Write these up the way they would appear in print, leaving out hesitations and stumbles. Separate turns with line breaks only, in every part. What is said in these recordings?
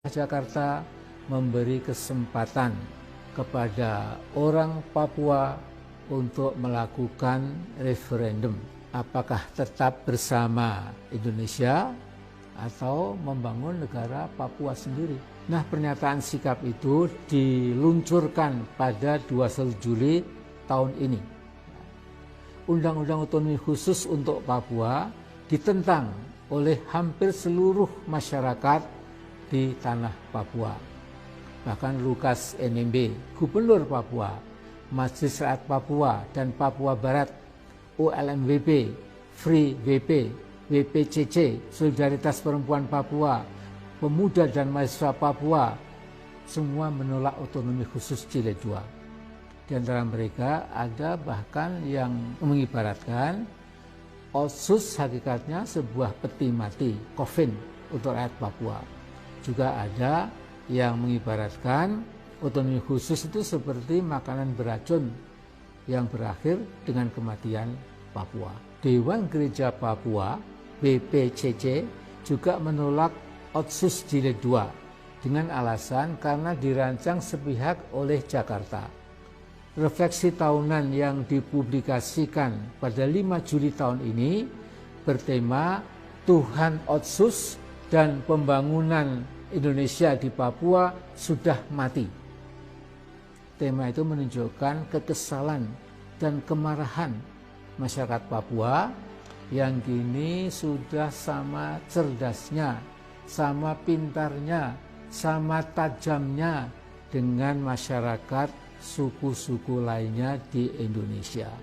Jakarta memberi kesempatan kepada orang Papua untuk melakukan referendum. Apakah tetap bersama Indonesia atau membangun negara Papua sendiri? Nah, pernyataan sikap itu diluncurkan pada 21 Juli tahun ini. Undang-undang otonomi khusus untuk Papua ditentang oleh hampir seluruh masyarakat di tanah Papua. Bahkan Lukas NMB, Gubernur Papua, Majelis Rakyat Papua dan Papua Barat, ULMWP, Free WP, WPCC, Solidaritas Perempuan Papua, Pemuda dan Mahasiswa Papua, semua menolak otonomi khusus Jilid 2. Di antara mereka ada bahkan yang mengibaratkan Otsus hakikatnya sebuah peti mati, coffin untuk rakyat Papua. Juga ada yang mengibaratkan otonomi khusus itu seperti makanan beracun yang berakhir dengan kematian Papua. Dewan Gereja Papua, BPCC, juga menolak Otsus Jilid 2 dengan alasan karena dirancang sepihak oleh Jakarta. Refleksi tahunan yang dipublikasikan pada 5 Juli tahun ini bertema Tuhan Otsus dan pembangunan Indonesia di Papua sudah mati. Tema itu menunjukkan kekesalan dan kemarahan masyarakat Papua yang kini sudah sama cerdasnya, sama pintarnya, sama tajamnya dengan masyarakat suku-suku lainnya di Indonesia.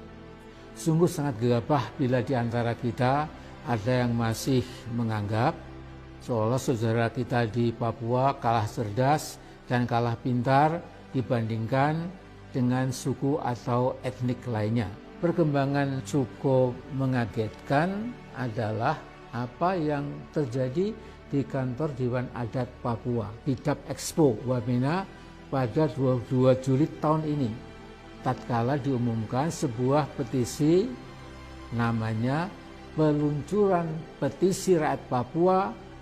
Sungguh sangat gegabah bila di antara kita ada yang masih menganggap seolah saudara kita di Papua kalah cerdas dan kalah pintar dibandingkan dengan suku atau etnik lainnya. Perkembangan cukup mengagetkan adalah apa yang terjadi di kantor Dewan Adat Papua, Bidap Expo Wamena pada 22 Juli tahun ini. Tatkala diumumkan sebuah petisi namanya Peluncuran Petisi Rakyat Papua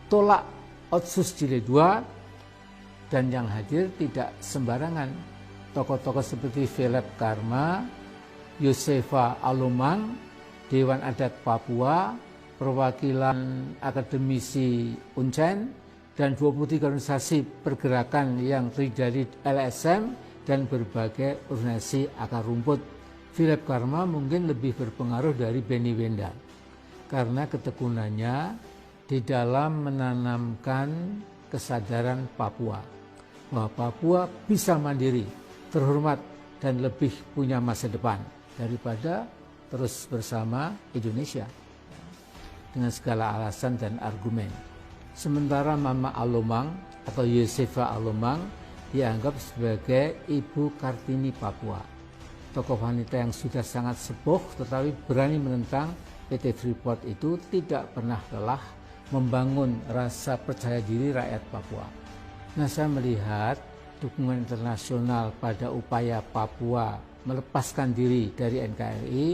Tolak Otsus Jilid 2, dan yang hadir tidak sembarangan. Tokoh-tokoh seperti Philip Karma, Yosefa Alomang, Dewan Adat Papua, perwakilan akademisi Uncen, dan 23 organisasi pergerakan yang terdiri dari LSM dan berbagai organisasi akar rumput. Philip Karma mungkin lebih berpengaruh dari Benny Wenda karena ketekunannya di dalam menanamkan kesadaran Papua bahwa Papua bisa mandiri, terhormat, dan lebih punya masa depan daripada terus bersama Indonesia dengan segala alasan dan argumen. Sementara Mama Alomang atau Yosefa Alomang dianggap sebagai Ibu Kartini Papua, tokoh wanita yang sudah sangat sepuh tetapi berani menentang PT Freeport itu tidak pernah lelah membangun rasa percaya diri rakyat Papua. Nah, saya melihat dukungan internasional pada upaya Papua melepaskan diri dari NKRI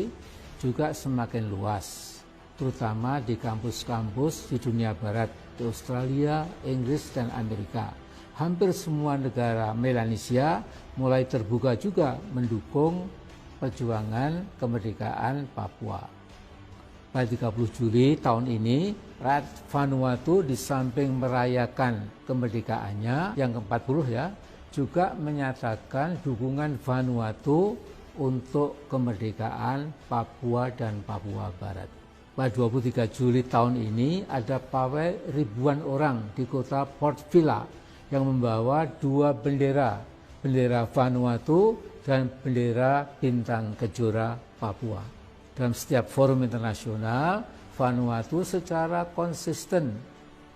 juga semakin luas, terutama di kampus-kampus di dunia barat, di Australia, Inggris, dan Amerika. Hampir semua negara Melanesia mulai terbuka juga mendukung perjuangan kemerdekaan Papua. Pada 30 Juli tahun ini, rakyat Vanuatu di samping merayakan kemerdekaannya yang ke-40 juga menyatakan dukungan Vanuatu untuk kemerdekaan Papua dan Papua Barat. Pada 23 Juli tahun ini ada pawai ribuan orang di kota Port Vila yang membawa 2 bendera, bendera Vanuatu dan bendera bintang kejora Papua. Dalam setiap forum internasional, Vanuatu secara konsisten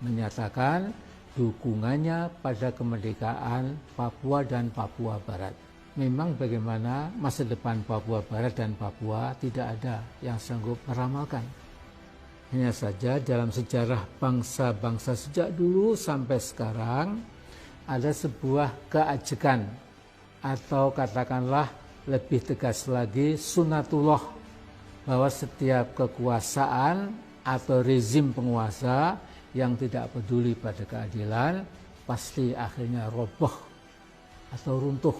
menyatakan dukungannya pada kemerdekaan Papua dan Papua Barat. Memang bagaimana masa depan Papua Barat dan Papua tidak ada yang sanggup meramalkan. Hanya saja dalam sejarah bangsa-bangsa sejak dulu sampai sekarang ada sebuah keajekan atau katakanlah lebih tegas lagi sunatullah, bahwa setiap kekuasaan atau rezim penguasa yang tidak peduli pada keadilan pasti akhirnya roboh atau runtuh.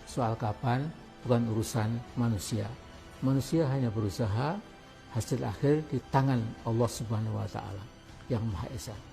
Soal kapan bukan urusan manusia. Manusia hanya berusaha, hasil akhir di tangan Allah Subhanahu wa taala yang Maha Esa.